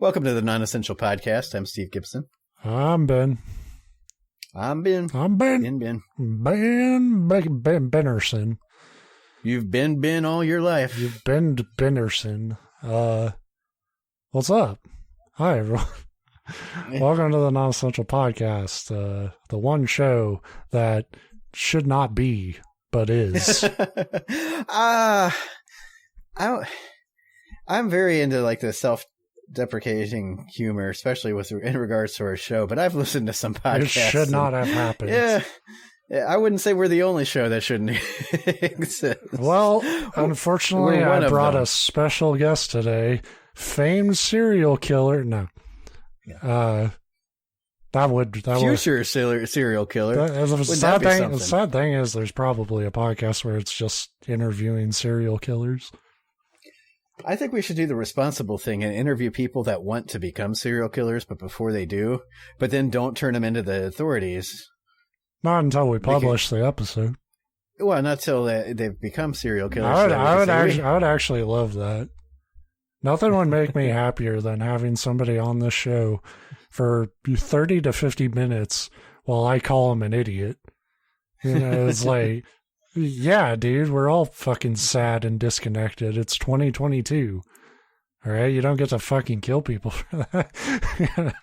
Welcome to the Non-Essential Podcast. I'm Steve Gibson. I'm Ben. I'm Ben. Ben Bennerson. You've been Ben all your life. You've been Bennerson. What's up? Hi, everyone. Welcome to the Non-Essential Podcast, the one show that should not be, but is. I'm very into like the self-deprecating humor, especially in regards to our show. But I've listened to some podcasts. It should not have happened. Yeah, I wouldn't say we're the only show that shouldn't exist. Well, unfortunately, I brought a special guest today, famed serial killer. No, future serial killer. The sad thing is, there's probably a podcast where it's just interviewing serial killers. I think we should do the responsible thing and interview people that want to become serial killers, but before they do, but then don't turn them into the authorities. Not until we publish the episode. Well, not until they've become serial killers. I would actually love that. Nothing would make me happier than having somebody on this show for 30 to 50 minutes while I call them an idiot. You know, it's like, yeah, dude, we're all fucking sad and disconnected. It's 2022. All right? You don't get to fucking kill people for that.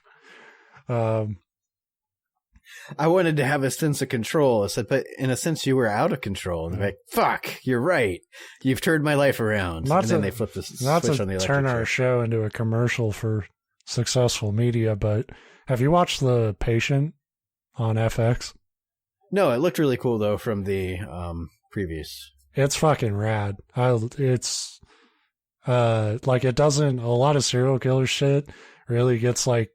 I wanted to have a sense of control. I said, but in a sense, you were out of control. And they're like, fuck, you're right. You've turned my life around. Then they flipped the switch on the electric turn our show into a commercial for successful media, but have you watched The Patient on FX? No, it looked really cool, though, from the previous. It's fucking rad. It's like it doesn't, a lot of serial killer shit really gets like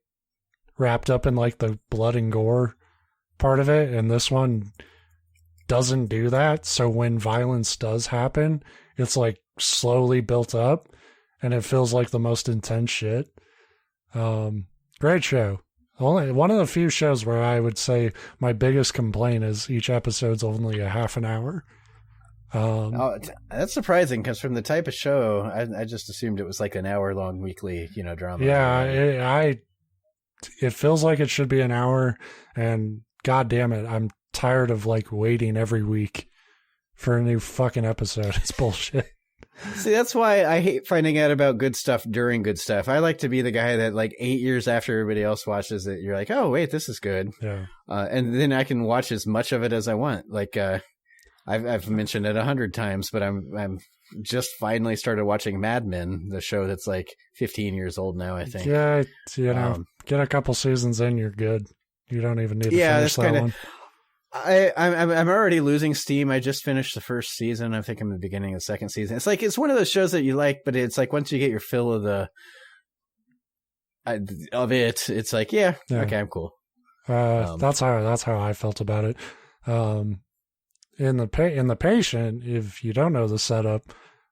wrapped up in like the blood and gore part of it, and this one doesn't do that. So when violence does happen, it's like slowly built up and it feels like the most intense shit. Great show. Only one of the few shows where I would say my biggest complaint is each episode's only a half an hour. That's surprising because from the type of show, I just assumed it was like an hour-long weekly, drama. Yeah, it feels like it should be an hour, and god damn it, I'm tired of like waiting every week for a new fucking episode. It's bullshit. See, that's why I hate finding out about good stuff during good stuff. I like to be the guy that like 8 years after everybody else watches it, you're like, oh wait, this is good. Yeah. And then I can watch as much of it as I want. Like, I've mentioned it 100 times, but I'm just finally started watching Mad Men, the show that's like 15 years old now, I think. Yeah, get a couple seasons in, you're good. You don't even need to finish that one. I'm already losing steam. I just finished the first season. I think I'm in the beginning of the second season. It's like, it's one of those shows that you like, but it's like once you get your fill of it's like, yeah. Okay, I'm cool. That's how I felt about it. In the Patient, if you don't know the setup,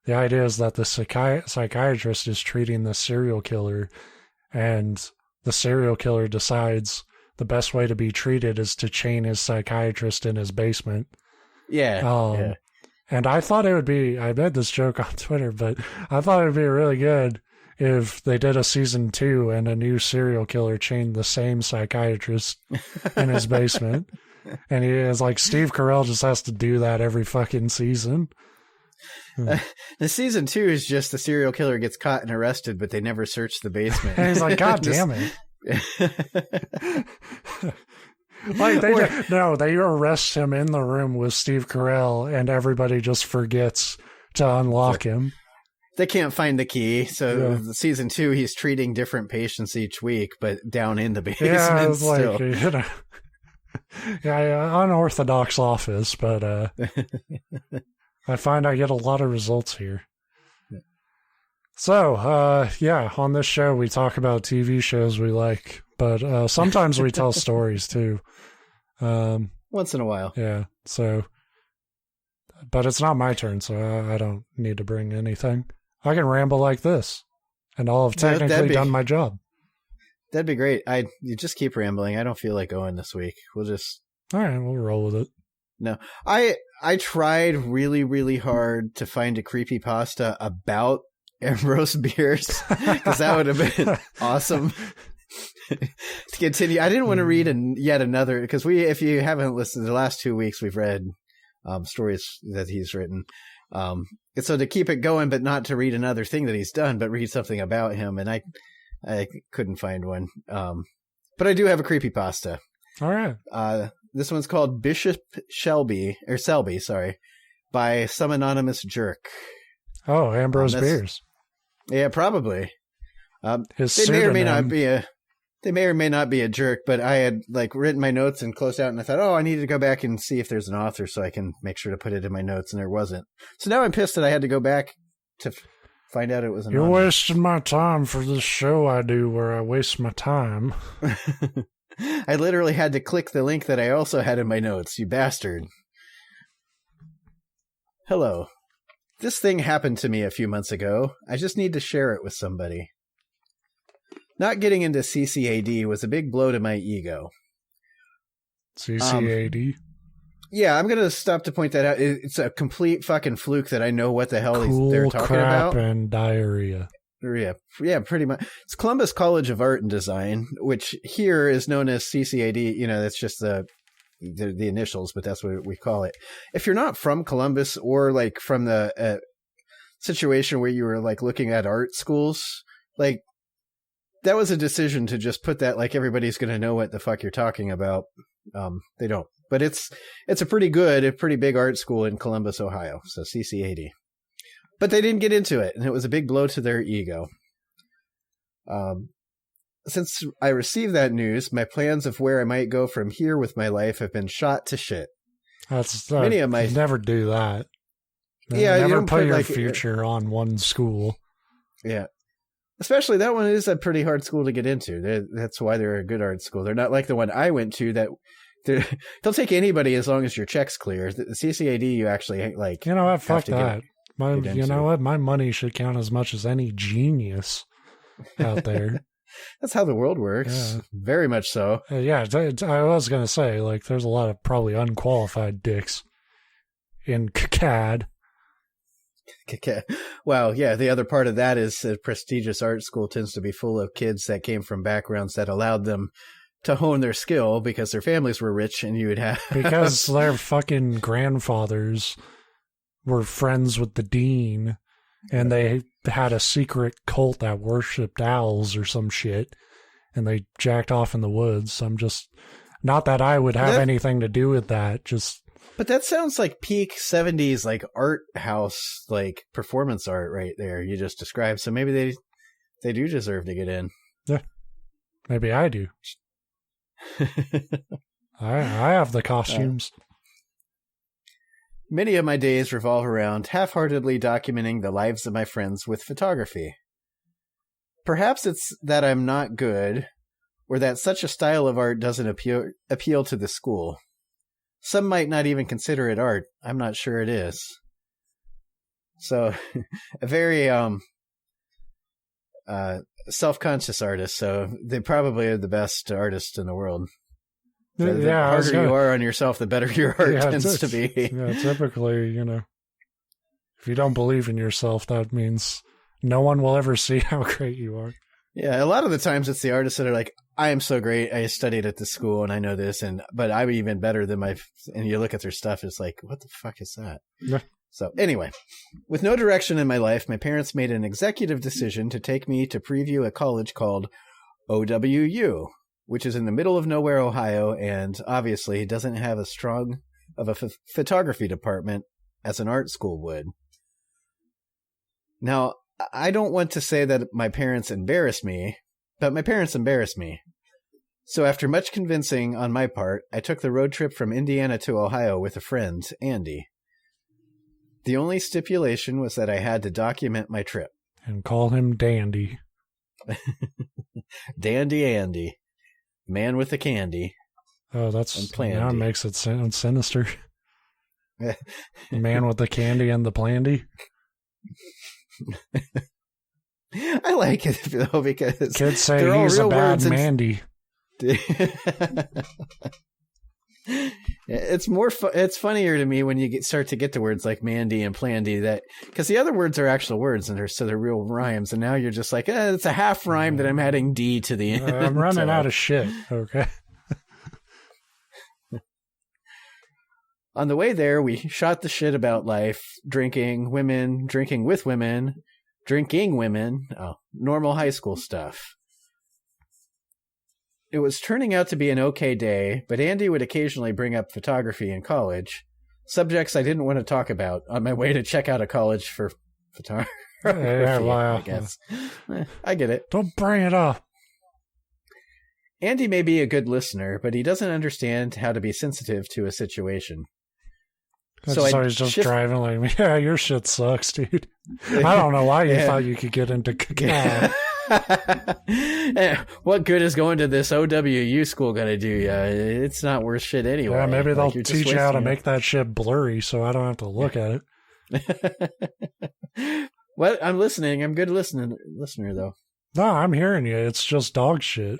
the idea is that the psychiatrist is treating the serial killer, and the serial killer decides the best way to be treated is to chain his psychiatrist in his basement. Yeah. And I thought it would be, I made this joke on Twitter, but I thought it would be really good if they did a season 2 and a new serial killer chained the same psychiatrist in his basement. And he is like, Steve Carell just has to do that every fucking season. The season 2 is just the serial killer gets caught and arrested, but they never search the basement. And he's like, God damn it. Like they arrest him in the room with Steve Carell, and everybody just forgets to unlock him. They can't find the key, so the season 2 he's treating different patients each week, but down in the basement. Yeah, it's still. Like unorthodox office, but I find I get a lot of results here. So, on this show we talk about TV shows we like, but sometimes we tell stories too. Once in a while. Yeah, so, but it's not my turn, so I don't need to bring anything. I can ramble like this, and I'll have technically done my job. That'd be great. You just keep rambling. I don't feel like going this week. All right, we'll roll with it. No, I tried really, really hard to find a creepypasta about Ambrose Bierce, because that would have been awesome. To continue, I didn't want to read yet another, because if you haven't listened, the last 2 weeks we've read stories that he's written. And so to keep it going, but not to read another thing that he's done, but read something about him, and I couldn't find one. But I do have a creepypasta. All right. This one's called Bishop Selby, by some anonymous jerk. Oh, Ambrose Bierce. Yeah, probably. His they may or may not be a jerk, but I had written my notes and closed out, and I thought, I need to go back and see if there's an author so I can make sure to put it in my notes, and there wasn't. So now I'm pissed that I had to go back to find out it was an author. You're wasting my time for this show I do where I waste my time. I literally had to click the link that I also had in my notes, you bastard. Hello. This thing happened to me a few months ago. I just need to share it with somebody. Not getting into CCAD was a big blow to my ego. CCAD? Yeah, I'm going to stop to point that out. It's a complete fucking fluke that I know what the hell they're talking about. Cool crap and diarrhea. Yeah, pretty much. It's Columbus College of Art and Design, which here is known as CCAD. That's just the initials, but that's what we call it. If you're not from Columbus or from the situation where you were looking at art schools, that was a decision to just put that everybody's going to know what the fuck you're talking about. They don't, but it's a pretty big art school in Columbus, Ohio. So CCAD, but they didn't get into it, and it was a big blow to their ego. Since I received that news, my plans of where I might go from here with my life have been shot to shit. Many of my never do that. Yeah, never put your future on one school. Yeah, especially that one is a pretty hard school to get into. That's why they're a good art school. They're not like the one I went to that they'll take anybody as long as your check's clear. The CCAD, you actually You know what? Fuck that. You know what? My money should count as much as any genius out there. That's how the world works. Yeah. Very much so. Yeah, I was going to say, there's a lot of probably unqualified dicks in CAD. Well, yeah, the other part of that is a prestigious art school tends to be full of kids that came from backgrounds that allowed them to hone their skill because their families were rich, and you would have... Because their fucking grandfathers were friends with the dean, and they had a secret cult that worshipped owls or some shit, and they jacked off in the woods. I'm just... Not that I would have anything to do with that, just... But that sounds like peak 70s, art house, performance art right there you just described. So maybe they do deserve to get in. Yeah. Maybe I do. I have the costumes. Many of my days revolve around half-heartedly documenting the lives of my friends with photography. Perhaps it's that I'm not good, or that such a style of art doesn't appeal to the school. Some might not even consider it art. I'm not sure it is. So, a very self-conscious artist, so they probably are the best artists in the world. So the harder you are on yourself, the better your art tends to be. Yeah, typically, if you don't believe in yourself, that means no one will ever see how great you are. Yeah, a lot of the times it's the artists that are like, I am so great, I studied at this school and I know this, but I'm even better than and you look at their stuff, it's like, what the fuck is that? Yeah. So anyway, with no direction in my life, my parents made an executive decision to take me to preview a college called OWU, which is in the middle of nowhere, Ohio, and obviously doesn't have as strong of a photography department as an art school would. Now, I don't want to say that my parents embarrassed me, but my parents embarrassed me. So after much convincing on my part, I took the road trip from Indiana to Ohio with a friend, Andy. The only stipulation was that I had to document my trip. And call him Dandy. Dandy Andy. Man with the candy. Oh, now it makes it sound sinister. Man with the candy and the plandy. I like it though because kids say he's a bad Mandy. It's more. It's funnier to me when you start to get to words like Mandy and Plandy, that because the other words are actual words and they're real rhymes, and now you're just like, it's a half rhyme that I'm adding D to the end. I'm running out of shit. Okay. On the way there, we shot the shit about life, drinking, women, drinking with women, drinking women, normal high school stuff. It was turning out to be an okay day, but Andy would occasionally bring up photography in college, subjects I didn't want to talk about on my way to check out a college for photography, I guess. I get it. Don't bring it up. Andy may be a good listener, but he doesn't understand how to be sensitive to a situation. So he's just driving like, yeah, your shit sucks, dude. I don't know why you thought you could get into cacao. What good is going to this OWU school going to do you? It's not worth shit anyway. Yeah, maybe they'll teach you how to make that shit blurry so I don't have to look at it. What? I'm listening. I'm a good listener though. No, I'm hearing you. It's just dog shit.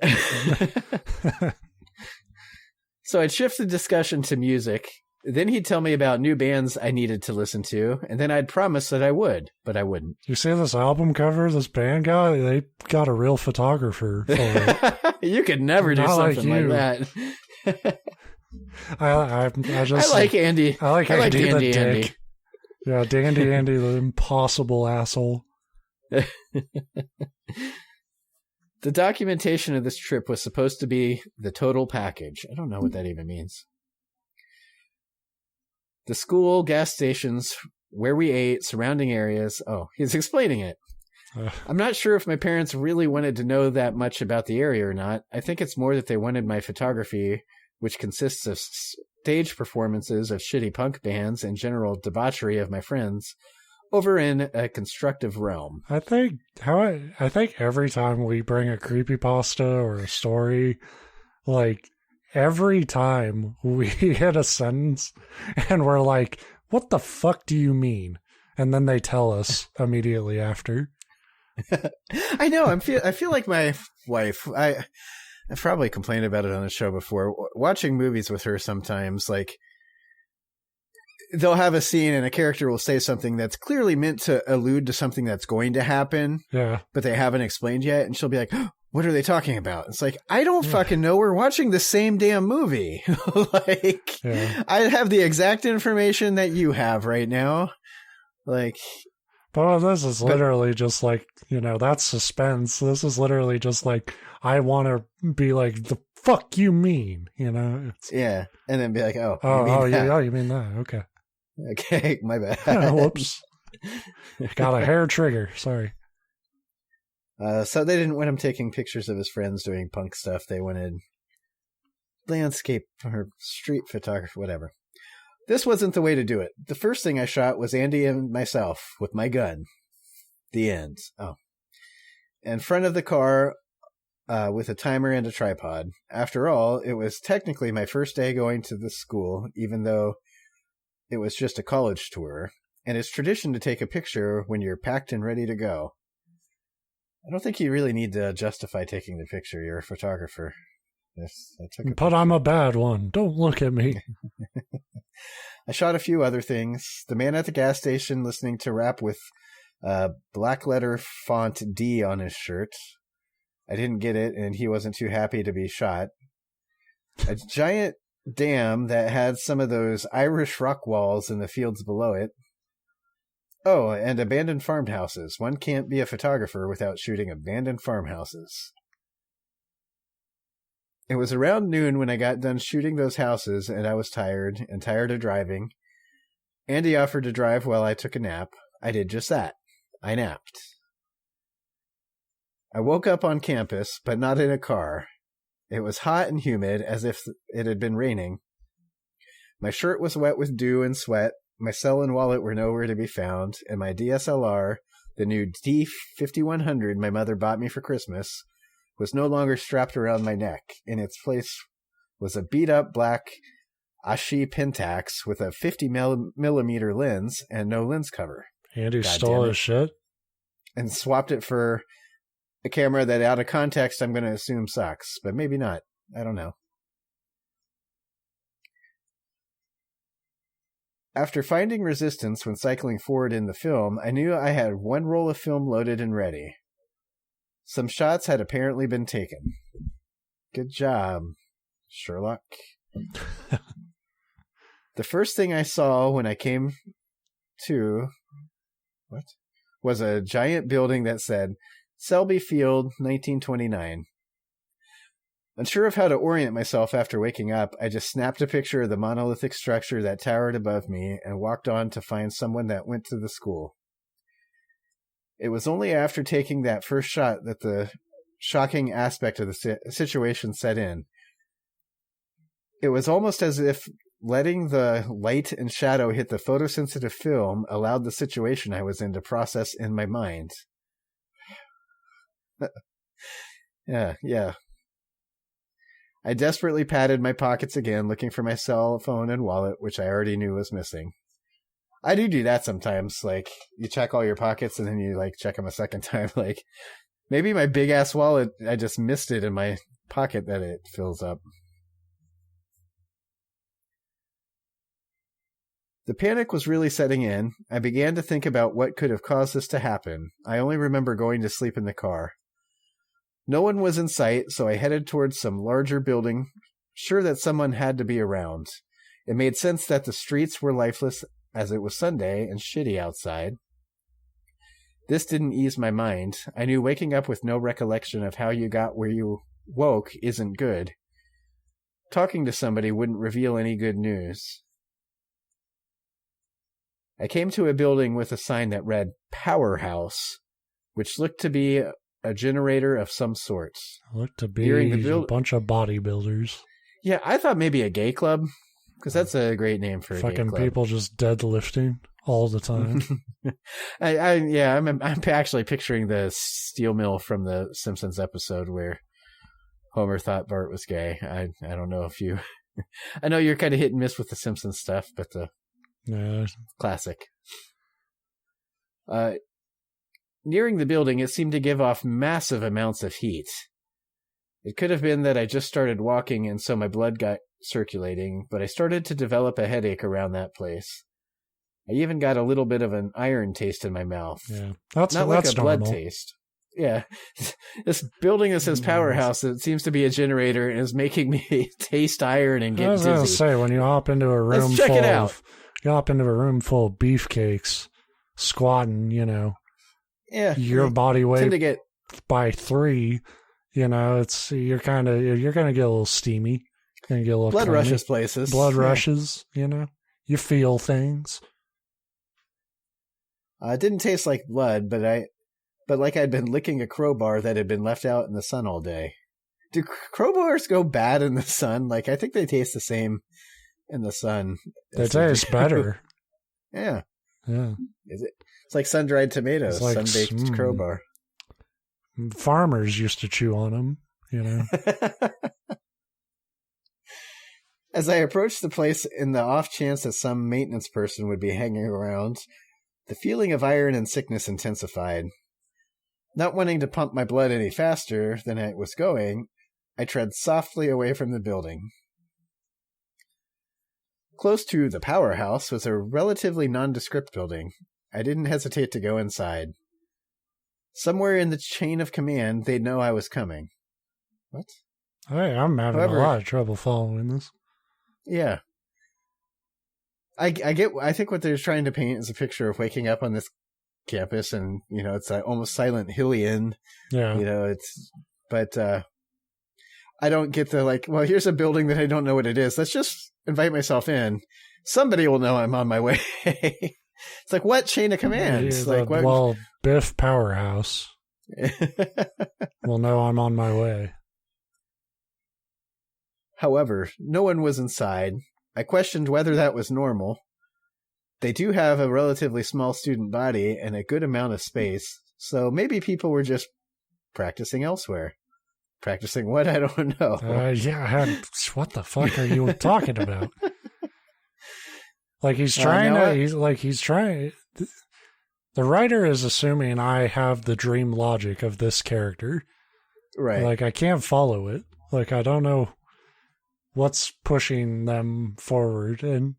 So I'd shift the discussion to music. Then he'd tell me about new bands I needed to listen to, and then I'd promise that I would, but I wouldn't. You see this album cover this band guy? They got a real photographer for it. You could never do something like that. I like Andy. I like Andy the dick. Yeah, Dandy Andy the impossible asshole. The documentation of this trip was supposed to be the total package. I don't know what that even means. The school, gas stations, where we ate, surrounding areas. Oh, he's explaining it. I'm not sure if my parents really wanted to know that much about the area or not. I think it's more that they wanted my photography, which consists of stage performances of shitty punk bands and general debauchery of my friends, over in a constructive realm. I think every time we bring a creepypasta or a story, like, every time we hit a sentence and we're like, what the fuck do you mean? And then they tell us immediately after. I know. I feel like my wife, I've probably complained about it on the show before. Watching movies with her sometimes, like, they'll have a scene and a character will say something that's clearly meant to allude to something that's going to happen. Yeah. But they haven't explained yet. And she'll be like, what are they talking about? It's like, I don't fucking know. We're watching the same damn movie. I have the exact information that you have right now. Like, but this is literally just like, that's suspense. This is literally just like, I want to be like, the fuck you mean, Yeah. And then be like, you mean that. Okay. Okay. My bad. Whoops. Got a hair trigger. Sorry. So they didn't want him taking pictures of his friends doing punk stuff. They wanted landscape or street photography, whatever. This wasn't the way to do it. The first thing I shot was Andy and myself with my gun. The end. Oh. In front of the car with a timer and a tripod. After all, it was technically my first day going to the school, even though it was just a college tour. And it's tradition to take a picture when you're packed and ready to go. I don't think you really need to justify taking the picture. You're a photographer. Yes, but I'm a bad one. Don't look at me. I shot a few other things. The man at the gas station listening to rap with black letter font D on his shirt. I didn't get it, and he wasn't too happy to be shot. A giant dam that had some of those Irish rock walls in the fields below it. Oh, and abandoned farmhouses. One can't be a photographer without shooting abandoned farmhouses. It was around noon when I got done shooting those houses, and I was tired of driving. Andy offered to drive while I took a nap. I did just that. I napped. I woke up on campus, but not in a car. It was hot and humid, as if it had been raining. My shirt was wet with dew and sweat. My cell and wallet were nowhere to be found, and my DSLR, the new D5100 my mother bought me for Christmas, was no longer strapped around my neck. In its place was a beat-up black Ashi Pentax with a 50mm lens and no lens cover. Andy stole his shit? And swapped it for a camera that, out of context, I'm going to assume sucks, but maybe not. I don't know. After finding resistance when cycling forward in the film, I knew I had one roll of film loaded and ready. Some shots had apparently been taken. Good job, Sherlock. The first thing I saw when I came to was a giant building that said Selby Field, 1929. Unsure of how to orient myself after waking up, I just snapped a picture of the monolithic structure that towered above me and walked on to find someone that went to the school. It was only after taking that first shot that the shocking aspect of the situation set in. It was almost as if letting the light and shadow hit the photosensitive film allowed the situation I was in to process in my mind. Yeah. I desperately patted my pockets again, looking for my cell phone and wallet, which I already knew was missing. I do that sometimes. Like, you check all your pockets and then you, like, check them a second time. Like, maybe my big-ass wallet, I just missed it in my pocket that it fills up. The panic was really setting in. I began to think about what could have caused this to happen. I only remember going to sleep in the car. No one was in sight, so I headed towards some larger building, sure that someone had to be around. It made sense that the streets were lifeless as it was Sunday and shitty outside. This didn't ease my mind. I knew waking up with no recollection of how you got where you woke isn't good. Talking to somebody wouldn't reveal any good news. I came to a building with a sign that read Powerhouse, which looked to be a generator of some sort. Looked to be a bunch of bodybuilders. Yeah, I thought maybe a gay club, because that's a great name for a gay club. Fucking people just deadlifting all the time. I'm actually picturing the steel mill from the Simpsons episode where Homer thought Bart was gay. I don't know if you... I know you're kind of hit and miss with the Simpsons stuff, but classic. Nearing the building, it seemed to give off massive amounts of heat. It could have been that I just started walking and so my blood got circulating, but I started to develop a headache around that place. I even got a little bit of an iron taste in my mouth. Yeah, that's not like a blood normal taste. Yeah, this building that says Powerhouse, it seems to be a generator and is making me taste iron and get dizzy. I was going to say, when you hop into a room you hop into a room full of beefcakes, squatting, your body weight by 3, it's you're gonna get a little steamy, gonna get a little blood rushes places. Blood rushes, you feel things. It didn't taste like blood, but like I'd been licking a crowbar that had been left out in the sun all day. Do crowbars go bad in the sun? Like, I think they taste the same in the sun. They taste better. Yeah. Is it? It's like sun-dried tomatoes, like sun-baked crowbar. Farmers used to chew on them, As I approached the place in the off chance that some maintenance person would be hanging around, the feeling of iron and sickness intensified. Not wanting to pump my blood any faster than it was going, I tread softly away from the building. Close to the Powerhouse was a relatively nondescript building. I didn't hesitate to go inside. Somewhere in the chain of command, they'd know I was coming. What? Hey, I'm having a lot of trouble following this. Yeah. I think what they're trying to paint is a picture of waking up on this campus and, it's almost Silent Hillian. Yeah. But I don't get the here's a building that I don't know what it is. Let's just invite myself in. Somebody will know I'm on my way. It's like, what chain of command? Well, Biff Powerhouse will know I'm on my way. However, no one was inside. I questioned whether that was normal. They do have a relatively small student body and a good amount of space, so maybe people were just practicing elsewhere. Practicing what? I don't know. What the fuck are you talking about? He's trying the writer is assuming I have the dream logic of this character. Right. I can't follow it. I don't know what's pushing them forward, and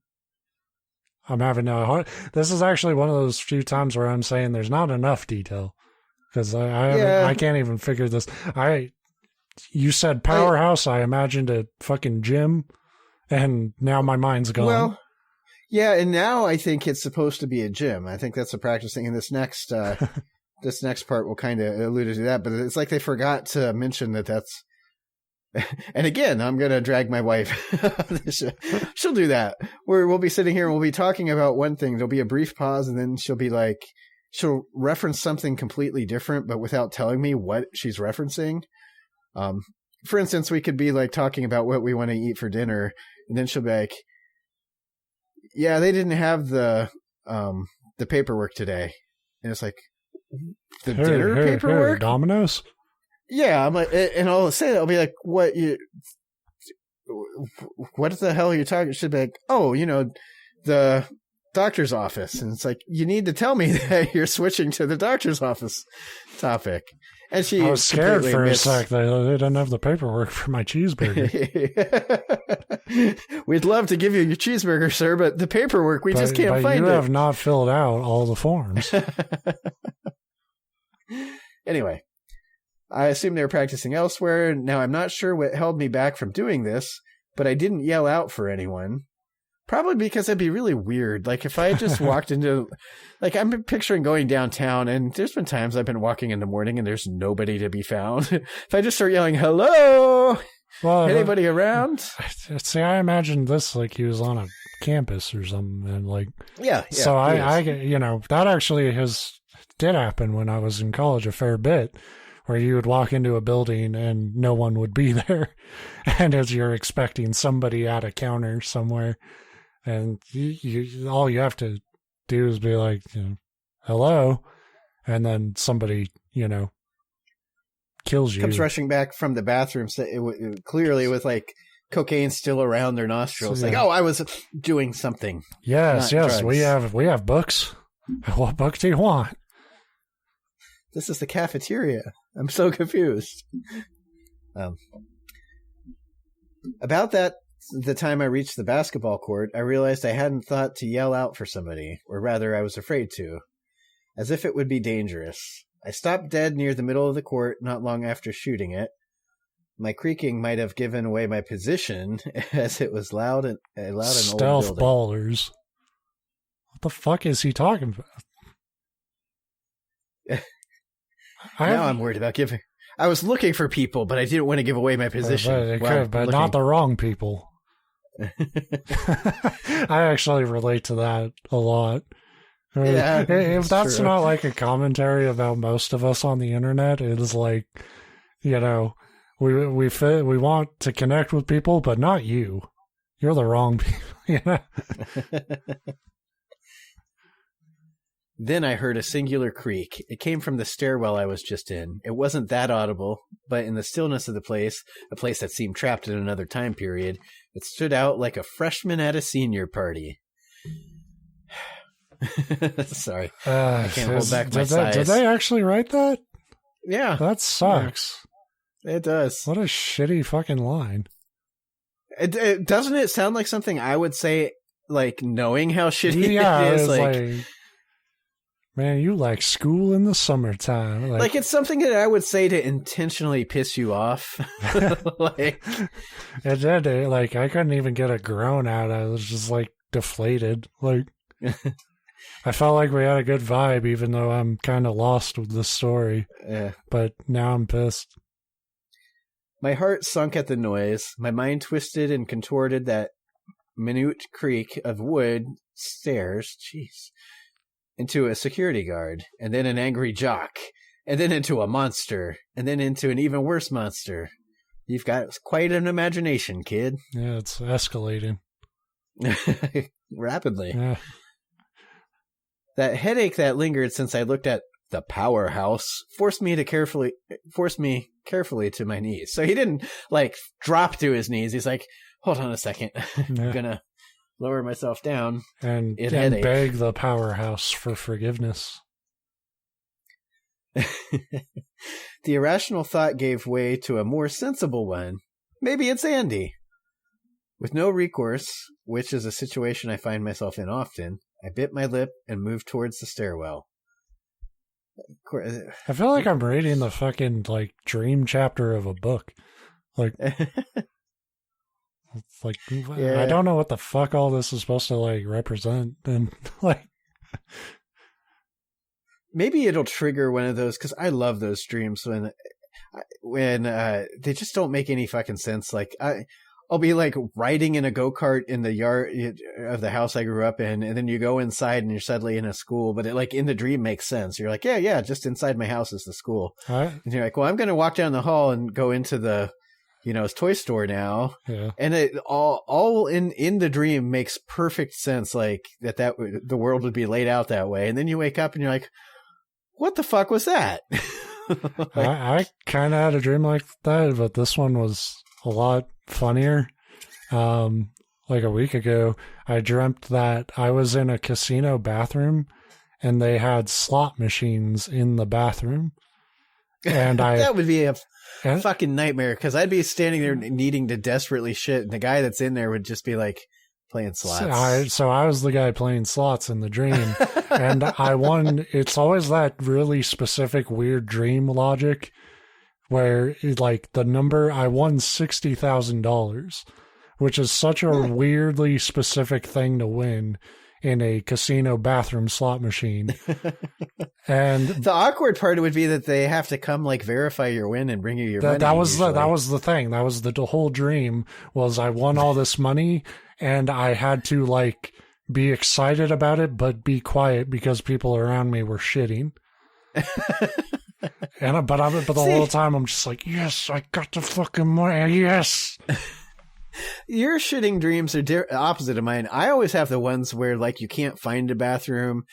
I'm having a hard. This is actually one of those few times where I'm saying there's not enough detail because I can't even figure this. You said powerhouse. I imagined a fucking gym, and now my mind's gone. Well, yeah, and now I think it's supposed to be a gym. I think that's a practicing. And this next part will kind of allude to that, but it's like they forgot to mention that's. And again, I'm going to drag my wife. She'll do that. We'll be sitting here and we'll be talking about one thing. There'll be a brief pause and then she'll reference something completely different, but without telling me what she's referencing. For instance, we could be like talking about what we want to eat for dinner. And then she'll be like, yeah, they didn't have the paperwork today. And it's like, dinner paperwork? Domino's? Yeah, I'm like, and I'll say that I'll be like, what the hell are you talking? She'll be like, oh, the doctor's office. And it's like, you need to tell me that you're switching to the doctor's office topic. And she I was scared for a sec. They didn't have the paperwork for my cheeseburger. We'd love to give you your cheeseburger, sir, but the paperwork, we just can't find it. You have not filled out all the forms. Anyway. I assume they were practicing elsewhere. Now, I'm not sure what held me back from doing this, but I didn't yell out for anyone. Probably because it'd be really weird. Like, if I just walked into... Like, I'm picturing going downtown, and there's been times I've been walking in the morning, and there's nobody to be found. If I just start yelling, hello! Well, anybody around? See, I imagined this like he was on a campus or something. And like, yeah. So I that actually did happen when I was in college a fair bit. Where you would walk into a building and no one would be there. And as you're expecting somebody at a counter somewhere. And you all you have to do is be like, hello. And then somebody, kills you. Comes rushing back from the bathroom, clearly with like cocaine still around their nostrils. So, like, oh, I was doing something. Yes. Drugs. We have books. What book do you want? This is the cafeteria. I'm so confused. About the time I reached the basketball court, I realized I hadn't thought to yell out for somebody, or rather I was afraid to, as if it would be dangerous. I stopped dead near the middle of the court not long after shooting it. My creaking might have given away my position, as it was loud and old building. Stealth ballers. What the fuck is he talking about? Now I'm worried about giving. I was looking for people, but I didn't want to give away my position. But not the wrong people. I actually relate to that a lot. Yeah, if that's true. Not like a commentary about most of us on the internet, it is like, we want to connect with people, but not you. You're the wrong people. Then I heard a singular creak. It came from the stairwell I was just in. It wasn't that audible, but in the stillness of the place, a place that seemed trapped in another time period, it stood out like a freshman at a senior party. Sorry. I can't hold back my sighs. Did they actually write that? Yeah. That sucks. Yeah. It does. What a shitty fucking line. Doesn't it sound like something I would say, like, knowing how shitty it is? Like, man, you like school in the summertime. Like it's something that I would say to intentionally piss you off. Like, it did. Like, I couldn't even get a groan out. I was just like deflated. Like, I felt like we had a good vibe, even though I'm kind of lost with the story. Yeah. But now I'm pissed. My heart sunk at the noise. My mind twisted and contorted that minute creak of wood stairs. Jeez. Into a security guard, and then an angry jock, and then into a monster, and then into an even worse monster. You've got quite an imagination, kid. Yeah, it's escalating. Rapidly. Yeah. That headache that lingered since I looked at the powerhouse forced me carefully to my knees. So he didn't, like, drop to his knees. He's like, hold on a second. I'm gonna lower myself down and beg the powerhouse for forgiveness. The irrational thought gave way to a more sensible one. Maybe it's Andy. With no recourse, which is a situation I find myself in often, I bit my lip and moved towards the stairwell. I feel like I'm reading the fucking like dream chapter of a book. Like, it's like, yeah. I don't know what the fuck all this is supposed to like represent. And like, maybe it'll trigger one of those, because I love those dreams when they just don't make any fucking sense. Like I'll be like riding in a go-kart in the yard of the house I grew up in, and then you go inside and you're suddenly in a school, but it like in the dream makes sense. You're like, yeah, just inside my house is the school. And you're like, well, I'm going to walk down the hall and go into the, toy store now. Yeah. And it all in the dream makes perfect sense. Like that the world would be laid out that way. And then you wake up and you're like, what the fuck was that? Like, I kind of had a dream like that, but this one was a lot funnier. Like a week ago, I dreamt that I was in a casino bathroom and they had slot machines in the bathroom. And that would be a fucking nightmare, because I'd be standing there needing to desperately shit, and the guy that's in there would just be like playing slots. So I was the guy playing slots in the dream, and I won. It's always that really specific, weird dream logic where like the number, I won $60,000, which is such a weirdly specific thing to win in a casino bathroom slot machine. And the awkward part would be that they have to come like verify your win and bring you your money. That was the thing. That was the whole dream, was I won all this money and I had to like be excited about it, but be quiet because people around me were shitting. But the whole time I'm just like, yes, I got the fucking money. Yes. Your shitting dreams are opposite of mine. I always have the ones where like you can't find a bathroom,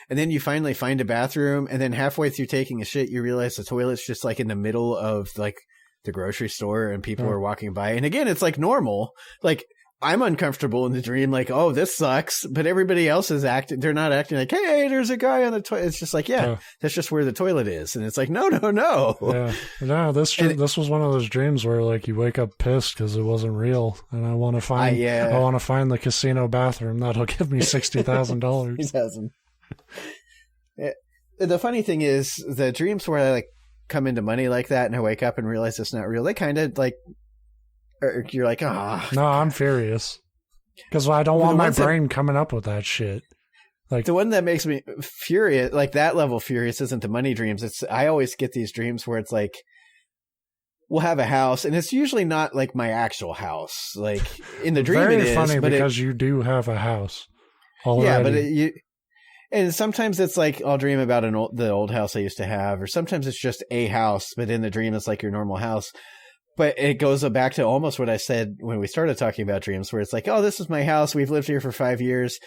and then you finally find a bathroom, and then halfway through taking a shit, you realize the toilet's just like in the middle of like the grocery store and people are walking by. And again, it's like normal. Like I'm uncomfortable in the dream, like, oh, this sucks. But everybody else is acting. They're not acting like, hey, there's a guy on the toilet. It's just like, that's just where the toilet is. And it's like, no. Yeah. No, this was one of those dreams where like you wake up pissed because it wasn't real. And I want to find, I want to find the casino bathroom. That'll give me $60,000. The funny thing is the dreams where I like come into money like that and I wake up and realize it's not real, they kind of like, you're like, ah. No, I'm furious because I don't want my brain coming up with that shit. Like the one that makes me furious, like that level furious, isn't the money dreams. I always get these dreams where it's like, we'll have a house, and it's usually not like my actual house. Like in the dream, it is funny because you do have a house already. Yeah, but and sometimes it's like I'll dream about the old house I used to have, or sometimes it's just a house, but in the dream it's like your normal house. But it goes back to almost what I said when we started talking about dreams, where it's like, oh, this is my house. We've lived here for 5 years.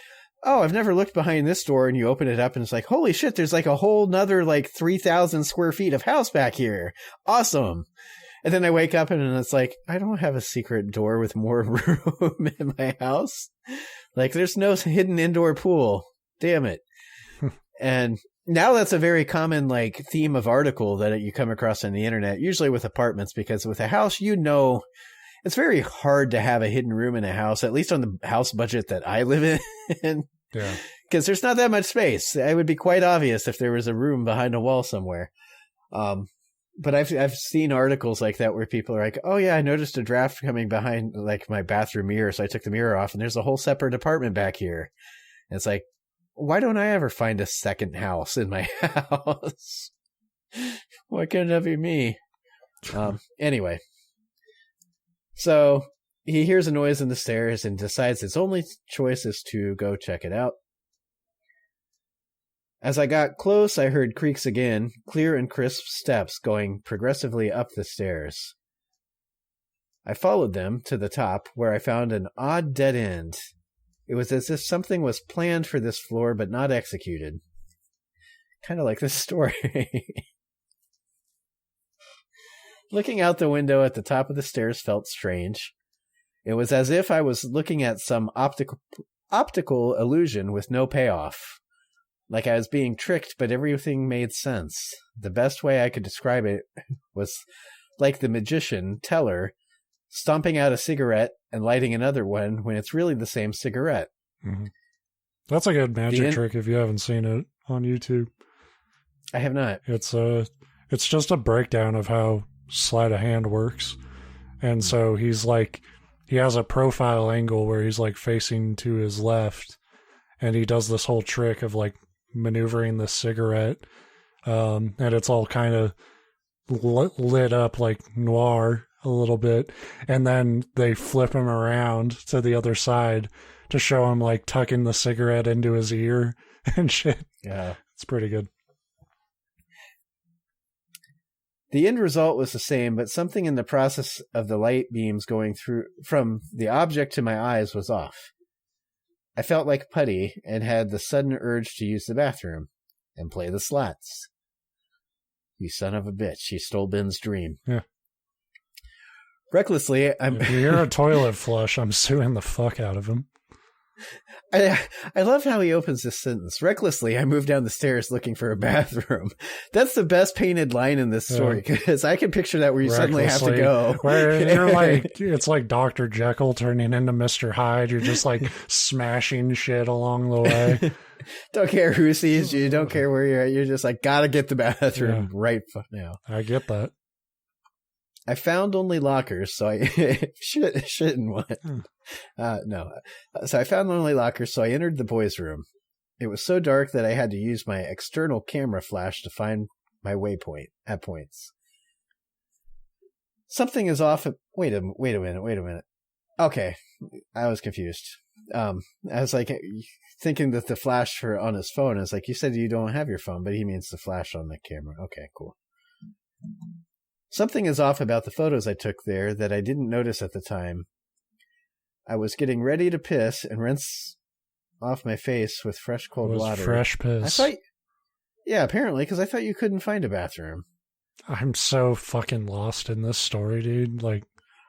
Oh, I've never looked behind this door. And you open it up and it's like, holy shit, there's like a whole nother like 3,000 square feet of house back here. Awesome. And then I wake up and it's like, I don't have a secret door with more room in my house. Like there's no hidden indoor pool. Damn it. And now that's a very common like theme of article that you come across on the internet, usually with apartments, because with a house, it's very hard to have a hidden room in a house, at least on the house budget that I live in. Yeah. Because there's not that much space. It would be quite obvious if there was a room behind a wall somewhere. But I've seen articles like that where people are like, oh yeah, I noticed a draft coming behind like my bathroom mirror. So I took the mirror off and there's a whole separate apartment back here. And it's like, why don't I ever find a second house in my house? Why can't that be me? Anyway. So he hears a noise in the stairs and decides his only choice is to go check it out. As I got close, I heard creaks again, clear and crisp steps going progressively up the stairs. I followed them to the top, where I found an odd dead end. It was as if something was planned for this floor, but not executed. Kind of like this story. Looking out the window at the top of the stairs felt strange. It was as if I was looking at some optical illusion with no payoff. Like I was being tricked, but everything made sense. The best way I could describe it was like the magician, Teller, stomping out a cigarette and lighting another one when it's really the same cigarette. Mm-hmm. That's a good magic trick if you haven't seen it on YouTube. I have not. It's just a breakdown of how sleight of hand works. And so he has a profile angle where he's like facing to his left, and he does this whole trick of like maneuvering the cigarette. And it's all kind of lit up like noir a little bit. And then they flip him around to the other side to show him like tucking the cigarette into his ear and shit. Yeah. It's pretty good. The end result was the same, but something in the process of the light beams going through from the object to my eyes was off. I felt like putty and had the sudden urge to use the bathroom and play the slots. You son of a bitch. You stole Ben's dream. Yeah. Recklessly, If you hear a toilet flush, I'm suing the fuck out of him. I love how he opens this sentence. Recklessly, I moved down the stairs looking for a bathroom. That's the best painted line in this story, because I can picture that where you suddenly have to go. Where you're like, it's like Dr. Jekyll turning into Mr. Hyde. You're just like smashing shit along the way. Don't care who sees you. Don't care where you're at. You're just like, gotta get the bathroom right now. I get that. I found only lockers, so I shit in one. No. So I found only lockers, so I entered the boys' room. It was so dark that I had to use my external camera flash to find my waypoint at points. Something is off. Wait a minute. Okay, I was confused. I was like thinking that the flash on his phone is like, you said you don't have your phone, but he means the flash on the camera. Okay, cool. Something is off about the photos I took there that I didn't notice at the time. I was getting ready to piss and rinse off my face with fresh cold water. Fresh piss. Yeah, apparently, because I thought you couldn't find a bathroom. I'm so fucking lost in this story, dude. Like,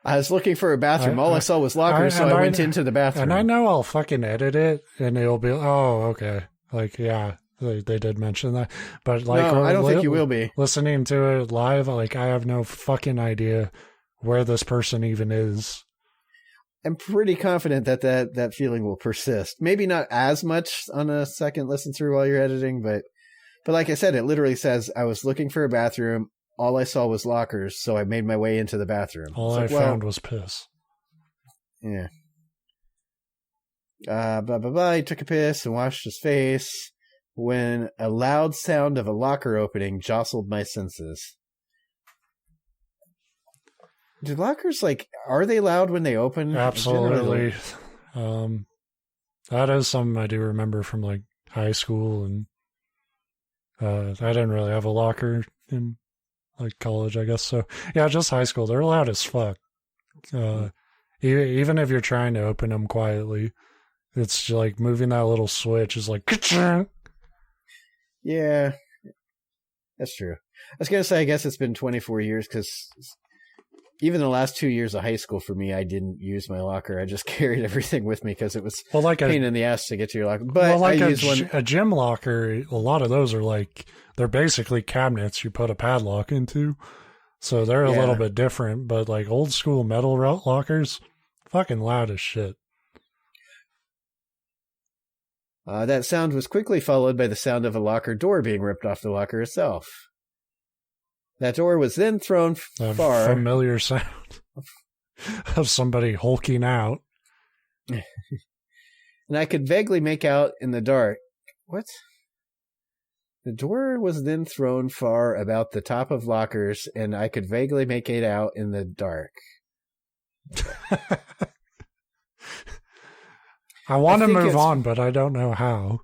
I was looking for a bathroom. All I saw was lockers, so I went into the bathroom. And I know I'll fucking edit it, and it'll be, oh, okay. Like, yeah. They did mention that, but like, no, I don't think you will be listening to it live. Like, I have no fucking idea where this person even is. I'm pretty confident that feeling will persist. Maybe not as much on a second listen through while you're editing, but like I said, it literally says I was looking for a bathroom. All I saw was lockers, so I made my way into the bathroom. All I found was piss. Yeah. He took a piss and washed his face when a loud sound of a locker opening jostled my senses. Do lockers, like, are they loud when they open? Absolutely. That is something I do remember from, like, high school, and I didn't really have a locker in, like, college, I guess. So, yeah, just high school. They're loud as fuck. Even if you're trying to open them quietly, it's like moving that little switch is like, ka-chunk. Yeah, that's true. I was going to say, I guess it's been 24 years because even the last 2 years of high school for me, I didn't use my locker. I just carried everything with me because it was a pain in the ass to get to your locker. But like a gym locker, a lot of those are like, they're basically cabinets you put a padlock into. So they're a little bit different, but like old school metal lockers, fucking loud as shit. That sound was quickly followed by the sound of a locker door being ripped off the locker itself. That door was then thrown far. Familiar sound of somebody hulking out. And I could vaguely make out in the dark. What? The door was then thrown far about the top of lockers, and I could vaguely make it out in the dark. I want to move on, but I don't know how.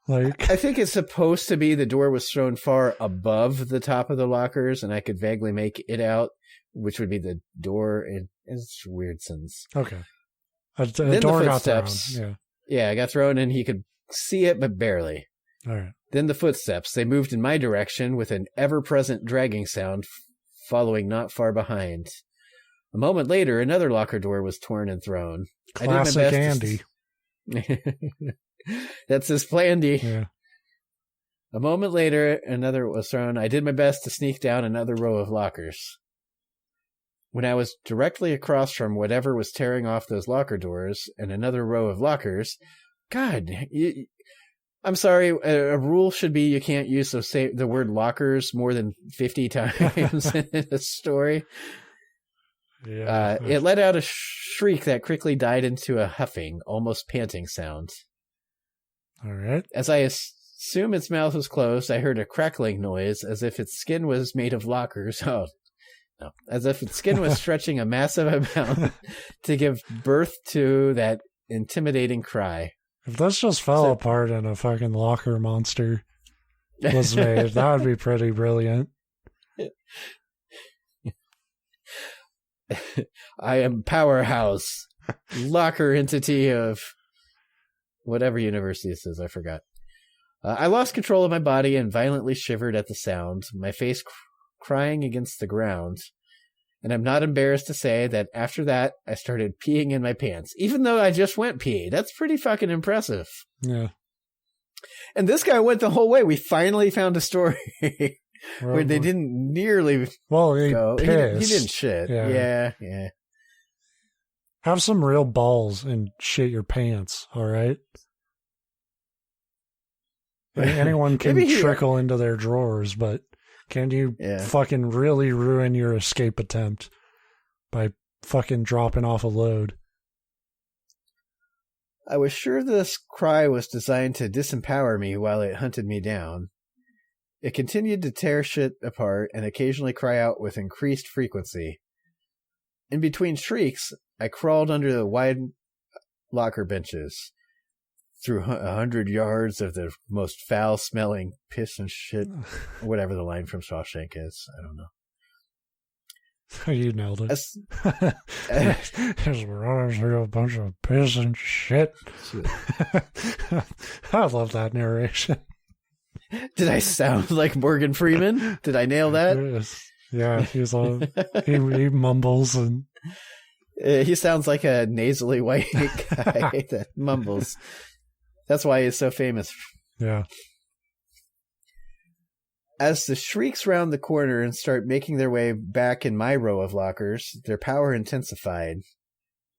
Like, I think it's supposed to be the door was thrown far above the top of the lockers, and I could vaguely make it out, which would be the door. It's a weird sentence. Okay. A door got thrown. Yeah, it got thrown, and he could see it, but barely. All right. Then the footsteps. They moved in my direction with an ever-present dragging sound following not far behind. A moment later, another locker door was torn and thrown. Classic Andy. That's his plandy. Yeah. A moment later, another was thrown. I did my best to sneak down another row of lockers. when I was directly across from whatever was tearing off those locker doors and another row of lockers. God, I'm sorry, a rule should be you can't use the word lockers more than 50 times in a story. Yeah. It let out a shriek that quickly died into a huffing, almost panting sound. All right. As I assume its mouth was closed, I heard a crackling noise as if its skin was made of lockers. Oh, no. As if its skin was stretching a massive amount to give birth to that intimidating cry. If this just fell apart and a fucking locker monster was made, that would be pretty brilliant. I am Powerhouse, locker entity of whatever university this is, I forgot. I lost control of my body and violently shivered at the sound, my face crying against the ground. And I'm not embarrassed to say that after that, I started peeing in my pants, even though I just went pee. That's pretty fucking impressive. Yeah. And this guy went the whole way. We finally found a story where they didn't nearly go. He didn't shit. Yeah. Have some real balls and shit your pants, all right? Anyone can trickle into their drawers, but can you fucking really ruin your escape attempt by fucking dropping off a load? I was sure this cry was designed to disempower me while it hunted me down. It continued to tear shit apart and occasionally cry out with increased frequency. In between shrieks, I crawled under the wide locker benches, through 100 yards of the most foul-smelling piss and shit, whatever the line from Shawshank is. I don't know. You nailed it. Just running through a bunch of piss and shit. I love that narration. Did I sound like Morgan Freeman? Did I nail that? Yes. Yeah, he mumbles and he sounds like a nasally white guy that mumbles. That's why he's so famous. Yeah. As the shrieks round the corner and start making their way back in my row of lockers, their power intensified.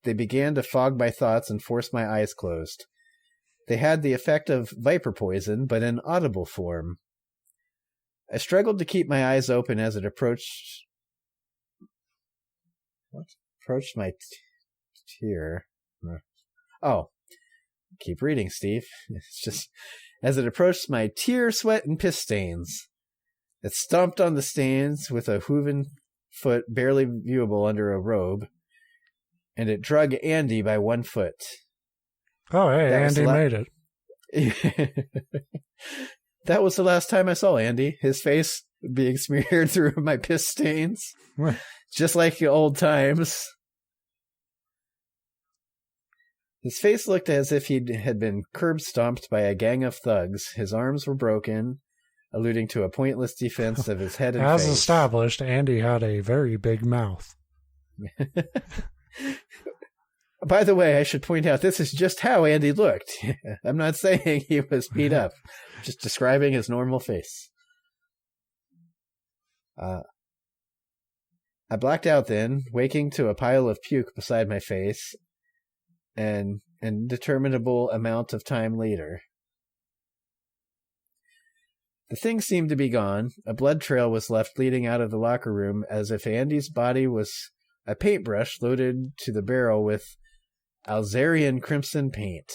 They began to fog my thoughts and force my eyes closed. They had the effect of viper poison, but in audible form. I struggled to keep my eyes open as it approached my tear. Oh, keep reading, Steve. It's just as it approached my tear, sweat, and piss stains. It stomped on the stains with a hooven foot barely viewable under a robe, and it drug Andy by 1 foot. Oh, hey, Andy made it. That was the last time I saw Andy. His face being smeared through my piss stains. Just like the old times. His face looked as if he had been curb-stomped by a gang of thugs. His arms were broken, alluding to a pointless defense of his head and As face. As established, Andy had a very big mouth. By the way, I should point out this is just how Andy looked. I'm not saying he was beat up. Just describing his normal face. I blacked out then, waking to a pile of puke beside my face, and an indeterminable amount of time later. The thing seemed to be gone. A blood trail was left leading out of the locker room as if Andy's body was a paintbrush loaded to the barrel with Alzarian crimson paint.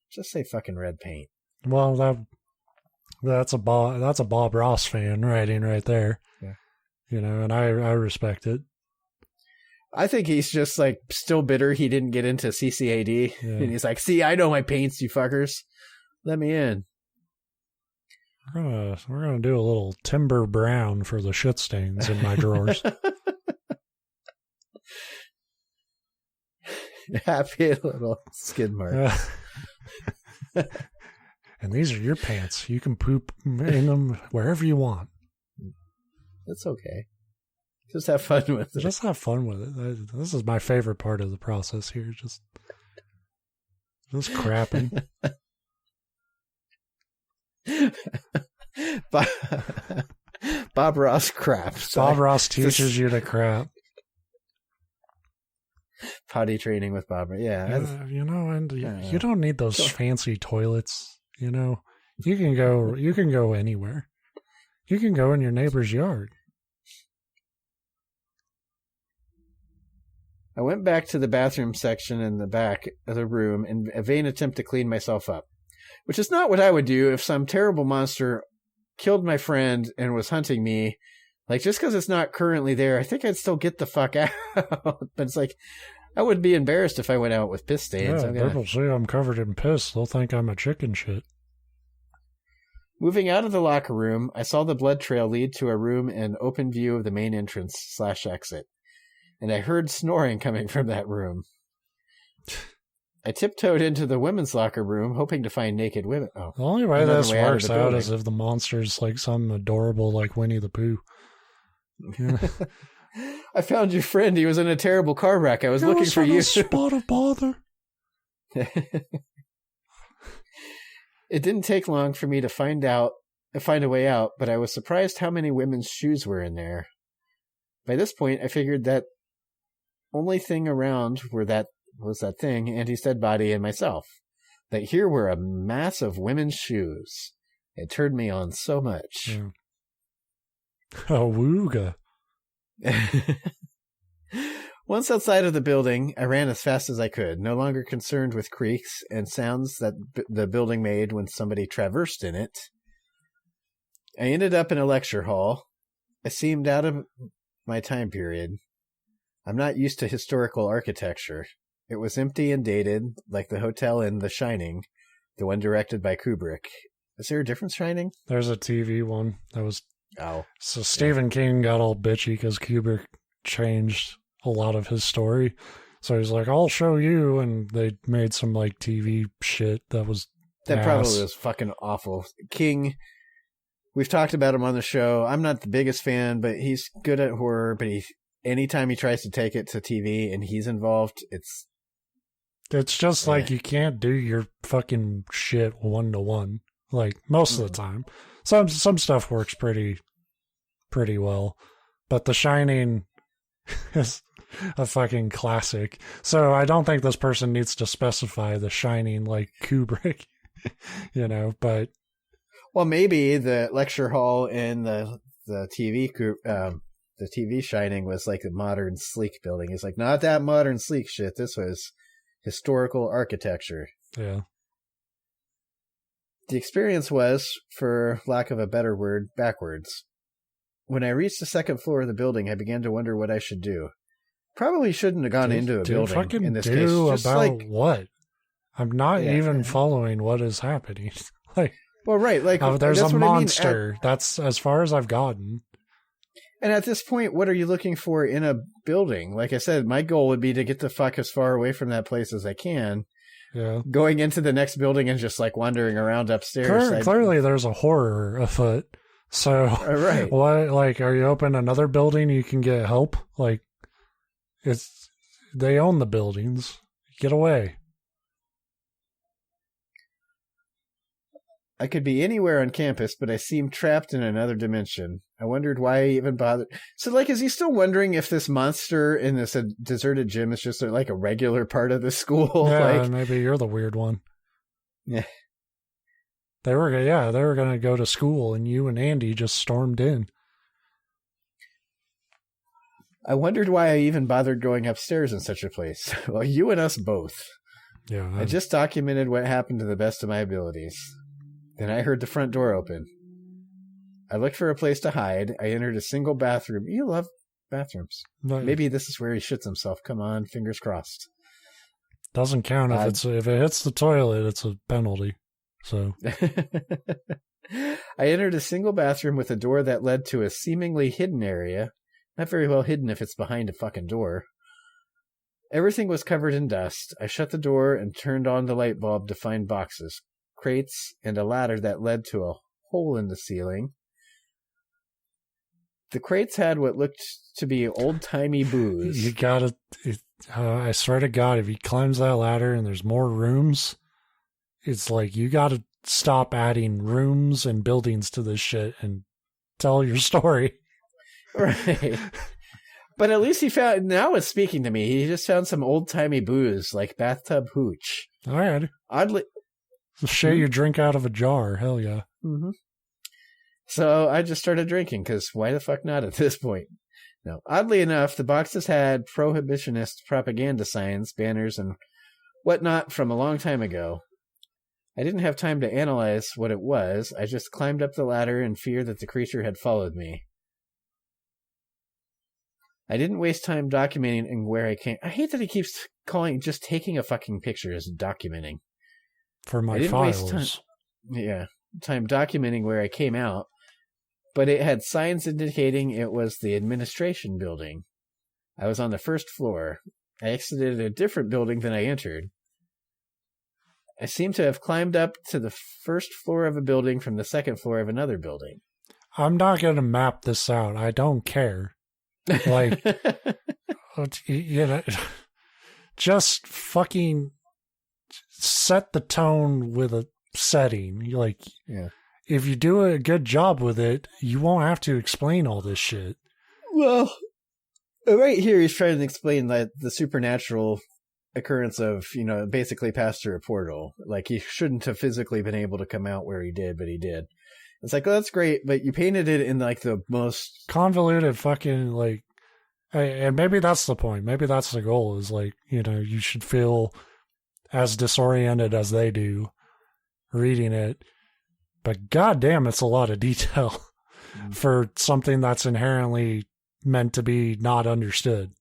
Just say fucking red paint. Well, that's a Bob Ross fan writing right there. Yeah. You know, and I respect it. I think he's just like still bitter he didn't get into CCAD. Yeah. And he's like, see, I know my paints, you fuckers. Let me in. We're gonna do a little timber brown for the shit stains in my drawers. Happy little skid marks. And these are your pants. You can poop in them wherever you want. That's okay. Just have fun with it. Just have fun with it. This is my favorite part of the process here. Just crapping. Bob Ross craps. Bob Ross teaches you to crap. potty training with Bob. Yeah. And you don't need those fancy toilets. You can go anywhere. You can go in your neighbor's yard. I went back to the bathroom section in the back of the room in a vain attempt to clean myself up, which is not what I would do if some terrible monster killed my friend and was hunting me. Like, just because it's not currently there, I think I'd still get the fuck out. But it's like, I would be embarrassed if I went out with piss stains. Yeah, people see I'm covered in piss. They'll think I'm a chicken shit. Moving out of the locker room, I saw the blood trail lead to a room in open view of the main entrance/exit. And I heard snoring coming from that room. I tiptoed into the women's locker room, hoping to find naked women. Oh, the only way this works out is if the monster's like some adorable, like Winnie the Pooh. Yeah. I found your friend. He was in a terrible car wreck. I was looking for you. A spot of bother. It didn't take long for me to find a way out, but I was surprised how many women's shoes were in there. By this point, I figured that only thing around was that thing, Auntie's dead body, and myself. That here were a mass of women's shoes. It turned me on so much. Yeah. Awooga. Once outside of the building, I ran as fast as I could, no longer concerned with creaks and sounds that the building made when somebody traversed in it. I ended up in a lecture hall. I seemed out of my time period. I'm not used to historical architecture. It was empty and dated, like the hotel in The Shining, the one directed by Kubrick. Is there a different Shining? There's a TV one that was... Oh. So Stephen King got all bitchy because Kubrick changed a lot of his story. So he's like, I'll show you. And they made some like TV shit that was probably was fucking awful. King, we've talked about him on the show. I'm not the biggest fan, but he's good at horror. But anytime he tries to take it to TV and he's involved, it's just like you can't do your fucking shit 1-to-1. Like most of the time. Some stuff works pretty well. But The Shining is a fucking classic. So I don't think this person needs to specify The Shining like Kubrick, but... Well, maybe the lecture hall in the TV group, the TV Shining was like a modern sleek building. It's like, not that modern sleek shit. This was historical architecture. Yeah. The experience was, for lack of a better word, backwards. When I reached the second floor of the building, I began to wonder what I should do. Probably shouldn't have gone into a building fucking in this do case. Just about like, what? I'm not even following what is happening. Like, well, right, like there's a monster. I mean. That's as far as I've gotten. And at this point, what are you looking for in a building? Like I said, my goal would be to get the fuck as far away from that place as I can. Yeah. Going into the next building and just like wandering around upstairs. Clearly there's a horror afoot. So, right. What, like, are you open another building you can get help? Like, they own the buildings. Get away. I could be anywhere on campus, but I seemed trapped in another dimension. I wondered why I even bothered. So, like, is he still wondering if this monster in this deserted gym is just like a regular part of the school? Yeah, like, maybe you're the weird one. Yeah. They were going to go to school, and you and Andy just stormed in. I wondered why I even bothered going upstairs in such a place. Well, you and us both. Yeah. I just documented what happened to the best of my abilities. Then I heard the front door open. I looked for a place to hide. I entered a single bathroom. You love bathrooms. Maybe this is where he shits himself. Come on, fingers crossed. Doesn't count if it hits the toilet, it's a penalty. So I entered a single bathroom with a door that led to a seemingly hidden area. Not very well hidden if it's behind a fucking door. Everything was covered in dust. I shut the door and turned on the light bulb to find boxes, crates, and a ladder that led to a hole in the ceiling. The crates had what looked to be old-timey booze. You gotta... I swear to God, if he climbs that ladder and there's more rooms, it's like you gotta stop adding rooms and buildings to this shit and tell your story. Right. But at least he found, now it's speaking to me. He just found some old-timey booze, like bathtub hooch. All right. Oddly. Share your drink out of a jar. Hell yeah. Mm-hmm. So I just started drinking, because why the fuck not at this point? No. Oddly enough, the boxes had prohibitionist propaganda signs, banners, and whatnot from a long time ago. I didn't have time to analyze what it was. I just climbed up the ladder in fear that the creature had followed me. I didn't waste time documenting where I came. I hate that he keeps calling just taking a fucking picture as documenting. For my files. Time documenting where I came out, but it had signs indicating it was the administration building. I was on the first floor. I exited a different building than I entered. I seem to have climbed up to the first floor of a building from the second floor of another building. I'm not going to map this out. I don't care. Like, you know, just fucking set the tone with a setting. Like, if you do a good job with it, you won't have to explain all this shit. Well, right here he's trying to explain that the supernatural occurrence of, you know, basically passed through a portal. Like, he shouldn't have physically been able to come out where he did, but he did. It's like, well, that's great, but you painted it in, like, the most convoluted fucking, like, and maybe that's the point. Maybe that's the goal, is, like, you know, you should feel as disoriented as they do reading it. But goddamn, it's a lot of detail for something that's inherently meant to be not understood.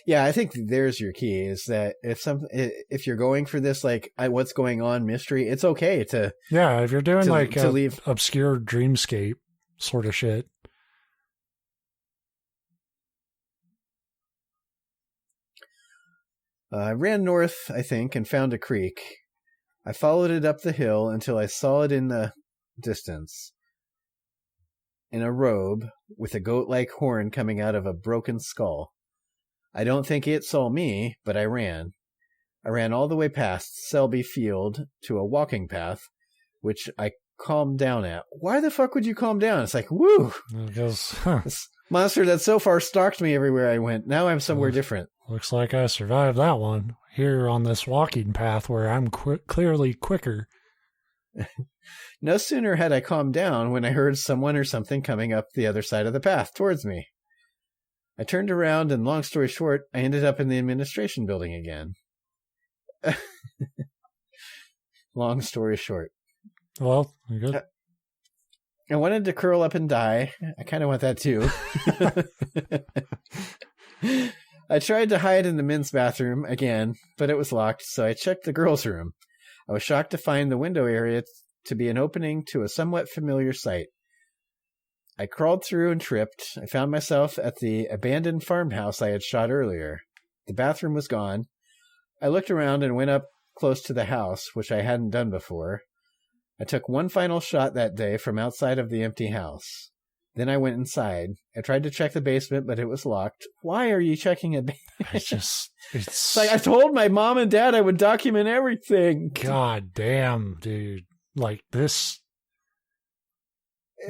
Yeah, I think there's your key, is that if you're going for this, like, what's going on mystery, it's okay to... Yeah, if you're doing leave obscure dreamscape sort of shit. I ran north, I think, and found a creek. I followed it up the hill until I saw it in the distance. In a robe, with a goat-like horn coming out of a broken skull. I don't think it saw me, but I ran. I ran all the way past Selby Field to a walking path, which I calmed down at. Why the fuck would you calm down? It's like, woo! Because, this monster that so far stalked me everywhere I went. Now I'm somewhere different. Looks like I survived that one. Here on this walking path where I'm clearly quicker. No sooner had I calmed down when I heard someone or something coming up the other side of the path towards me. I turned around, and long story short, I ended up in the administration building again. Long story short. Well, you're good. I wanted to curl up and die. I kind of want that too. I tried to hide in the men's bathroom again, but it was locked, so I checked the girls' room. I was shocked to find the window area to be an opening to a somewhat familiar sight. I crawled through and tripped. I found myself at the abandoned farmhouse I had shot earlier. The bathroom was gone. I looked around and went up close to the house, which I hadn't done before. I took one final shot that day from outside of the empty house. Then I went inside. I tried to check the basement, but it was locked. Why are you checking a basement? It's like, I told my mom and dad I would document everything. God damn, dude. Like, this...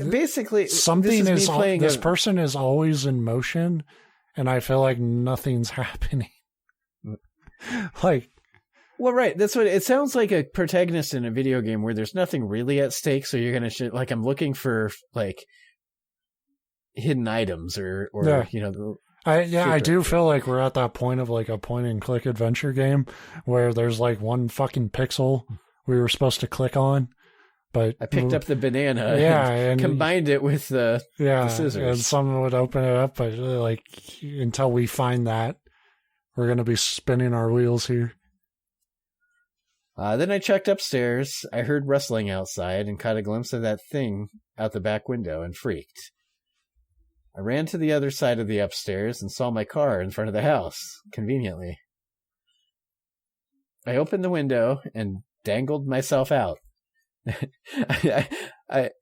Basically, something this person is always in motion, and I feel like nothing's happening. Like, well, right. That's what it sounds like, a protagonist in a video game where there's nothing really at stake. So you're gonna like, I'm looking for like hidden items or you know. I do feel like we're at that point of like a point and click adventure game where there's like one fucking pixel we were supposed to click on. But I picked up the banana and combined it with the scissors. And someone would open it up, but like until we find that, we're going to be spinning our wheels here. Then I checked upstairs. I heard rustling outside and caught a glimpse of that thing out the back window and freaked. I ran to the other side of the upstairs and saw my car in front of the house, conveniently. I opened the window and dangled myself out. I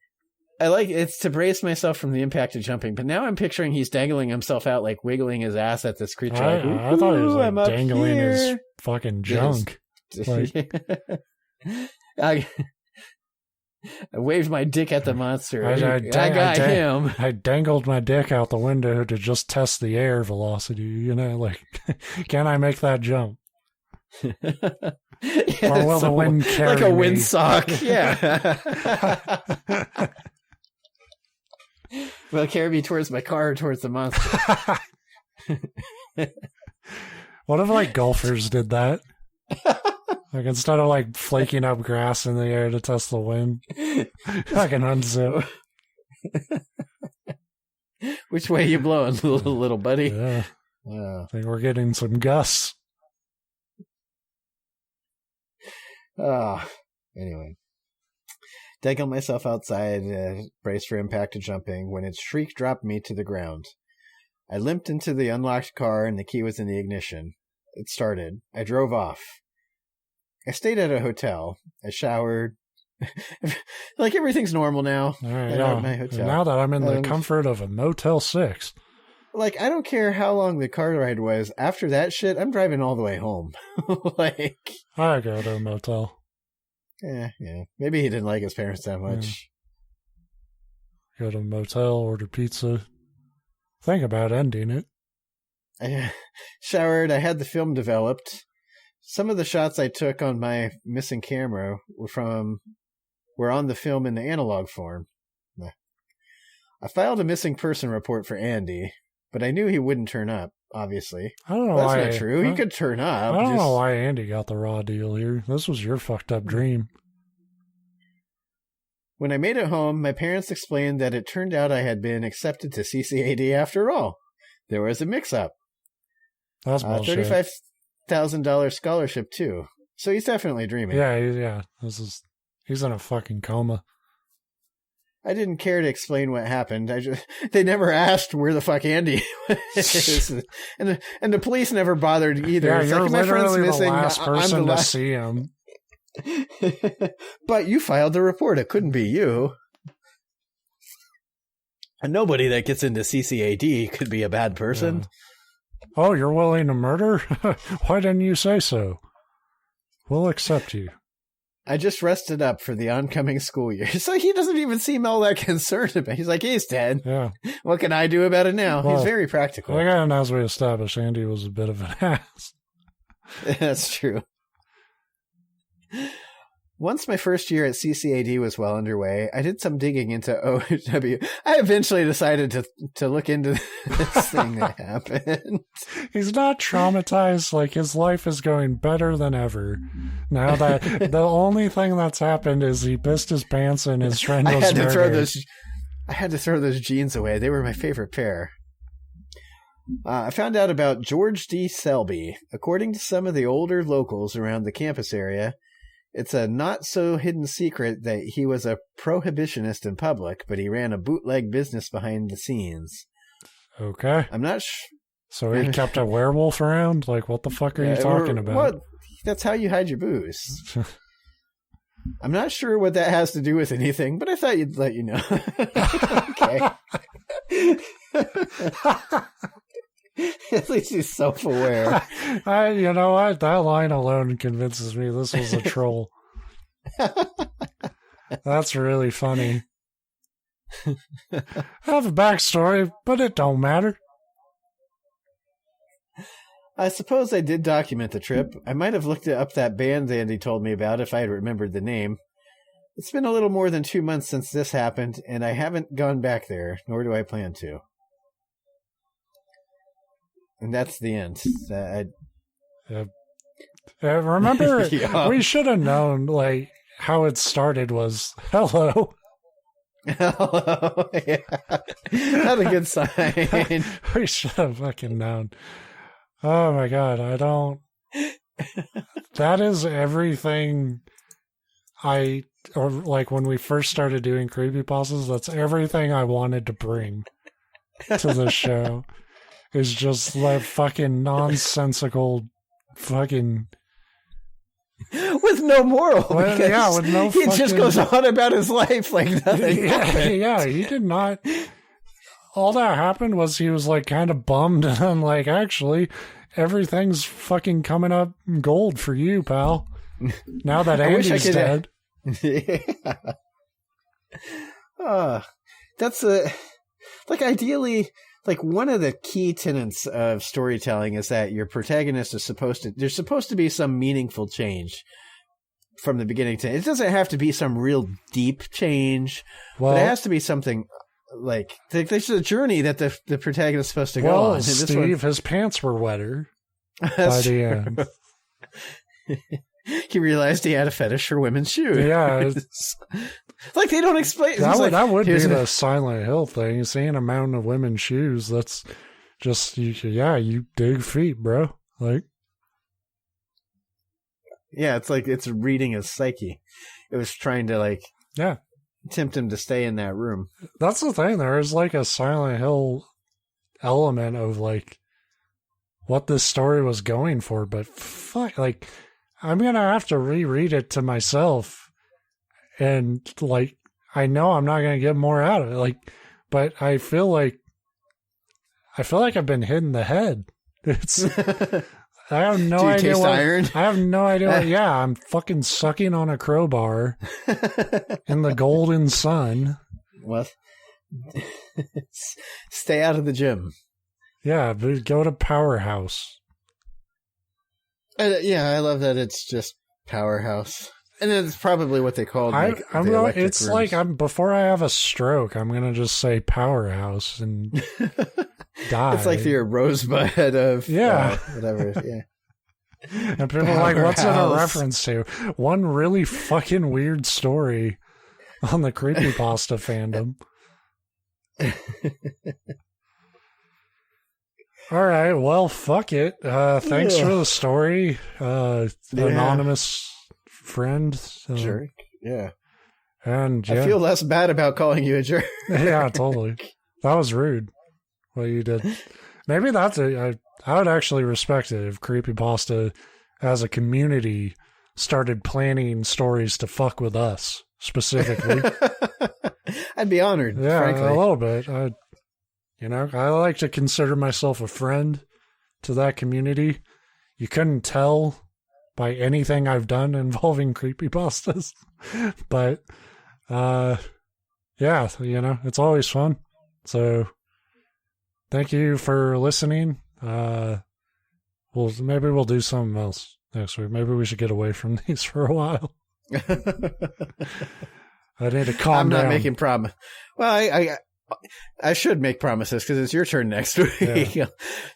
like it's to brace myself from the impact of jumping, but now I'm picturing he's dangling himself out, like wiggling his ass at this creature. I thought he was like dangling his fucking junk. Like, I waved my dick at the monster. I got him. I dangled my dick out the window to just test the air velocity. You know, like, can I make that jump? Yeah, or will the wind carry like a me? windsock? Yeah. Will it carry me towards my car or towards the monster? What if like golfers did that? Like instead of like flaking up grass in the air to test the wind, I can unzip. Which way you blowing, little buddy? Yeah. I think we're getting some gusts. Anyway. Dangled myself outside, braced for impact to jumping, when its shriek dropped me to the ground. I limped into the unlocked car and the key was in the ignition. It started. I drove off. I stayed at a hotel. I showered. Like everything's normal now. At my hotel. Now that I'm in the comfort of a Motel 6. Like, I don't care how long the car ride was. After that shit, I'm driving all the way home. Like, I go to a motel. Yeah. Maybe he didn't like his parents that much. Yeah. Go to a motel, order pizza. Think about ending it. I showered. I had the film developed. Some of the shots I took on my missing camera were on the film in the analog form. I filed a missing person report for Andy, but I knew he wouldn't turn up, obviously. I don't know why. That's not true. He could turn up. I don't know why Andy got the raw deal here. This was your fucked up dream. When I made it home, my parents explained that it turned out I had been accepted to CCAD after all. There was a mix-up. That's bullshit. $35,000 scholarship, too. So he's definitely dreaming. Yeah. He's in a fucking coma. I didn't care to explain what happened. They never asked where the fuck Andy was. and the police never bothered either. Yeah, it's you're like, my friend's literally missing. the last person to see him. But you filed the report. It couldn't be you. And nobody that gets into CCAD could be a bad person. Yeah. Oh, you're willing to murder? Why didn't you say so? We'll accept you. I just rested up for the oncoming school year. So he doesn't even seem all that concerned about it. He's like, he's dead. Yeah. What can I do about it now? Well, he's very practical. Again, as we established, Andy was a bit of an ass. That's true. Once my first year at CCAD was well underway, I did some digging into OW. I eventually decided to look into this thing that happened. He's not traumatized. Like, his life is going better than ever. Now that the only thing that's happened is he pissed his pants and his friend was murdered. I had to throw those jeans away. They were my favorite pair. I found out about George D. Selby. According to some of the older locals around the campus area, it's a not-so-hidden secret that he was a prohibitionist in public, but he ran a bootleg business behind the scenes. Okay. I'm not So he kept a werewolf around? Like, what the fuck are you talking about? Well, that's how you hide your booze. I'm not sure what that has to do with anything, but I thought you'd let you know. Okay. At least he's self-aware. You know what? That line alone convinces me this was a troll. That's really funny. I have a backstory, but it don't matter. I suppose I did document the trip. I might have looked up that band Andy told me about if I had remembered the name. It's been a little more than 2 months since this happened, and I haven't gone back there, nor do I plan to. And that's the end. Remember, yeah. We should have known, like, how it started was, hello. Hello. Yeah. Not a good sign. We should have fucking known. Oh my God, that is everything or like when we first started doing Creepypastas, that's everything I wanted to bring to the show. Is just like fucking nonsensical fucking... With no moral. Yeah, with no he just goes on about his life like nothing happened. Yeah, he did not... All that happened was he was like kind of bummed and like, actually, everything's fucking coming up gold for you, pal. Now that Andy's dead. Yeah. That's ideally, like one of the key tenets of storytelling is that your protagonist is there's supposed to be some meaningful change from the beginning to it. Doesn't have to be some real deep change, but it has to be something like there's a journey that the protagonist is supposed to go on. And Steve, his pants were wetter by the end. He realized he had a fetish for women's shoes. Yeah. Like they don't explain. That would be the Silent Hill thing. Seeing a mountain of women's shoes, that's just, you dig feet, bro. Like, yeah, it's like it's reading his psyche. It was trying to tempt him to stay in that room. That's the thing. There is like a Silent Hill element of like what this story was going for, but fuck, like I'm gonna have to reread it to myself. And, like, I know I'm not going to get more out of it. Like, but I feel like I've been hit in the head. It's, I have no idea. Do you taste iron? I have no idea. Yeah, I'm fucking sucking on a crowbar in the golden sun. What? Stay out of the gym. Yeah, but go to Powerhouse. I love that it's just Powerhouse. And it's probably what they called. It's rooms. Like before I have a stroke, I'm gonna just say Powerhouse and die. It's like your rosebud of whatever. Yeah. And people are like, "What's it a reference to?" One really fucking weird story on the Creepypasta fandom. All right, well, fuck it. Thanks for the story, anonymous friend. Jerk. Yeah. And I feel less bad about calling you a jerk. Yeah, totally. That was rude what you did. Maybe that's I would actually respect it if Creepypasta as a community started planning stories to fuck with us specifically. I'd be honored. Yeah, frankly. A little bit. I like to consider myself a friend to that community. You couldn't tell by anything I've done involving creepypastas. But, it's always fun. So, thank you for listening. Maybe we'll do something else next week. Maybe we should get away from these for a while. I need to calm down. I'm not making promise. Well, I should make promises because it's your turn next week. Yeah.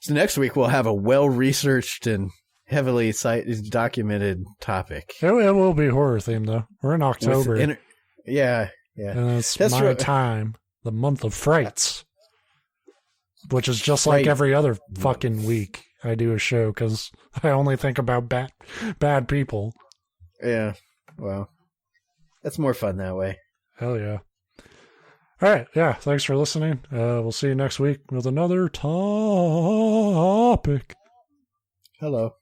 So next week we'll have a well-researched and heavily documented topic. It will be horror themed though. We're in October. Yeah. And it's time, the month of frights, which is just like every other fucking week I do a show because I only think about bad people. Yeah. Well, that's more fun that way. Hell yeah. All right. Yeah. Thanks for listening. We'll see you next week with another topic. Hello.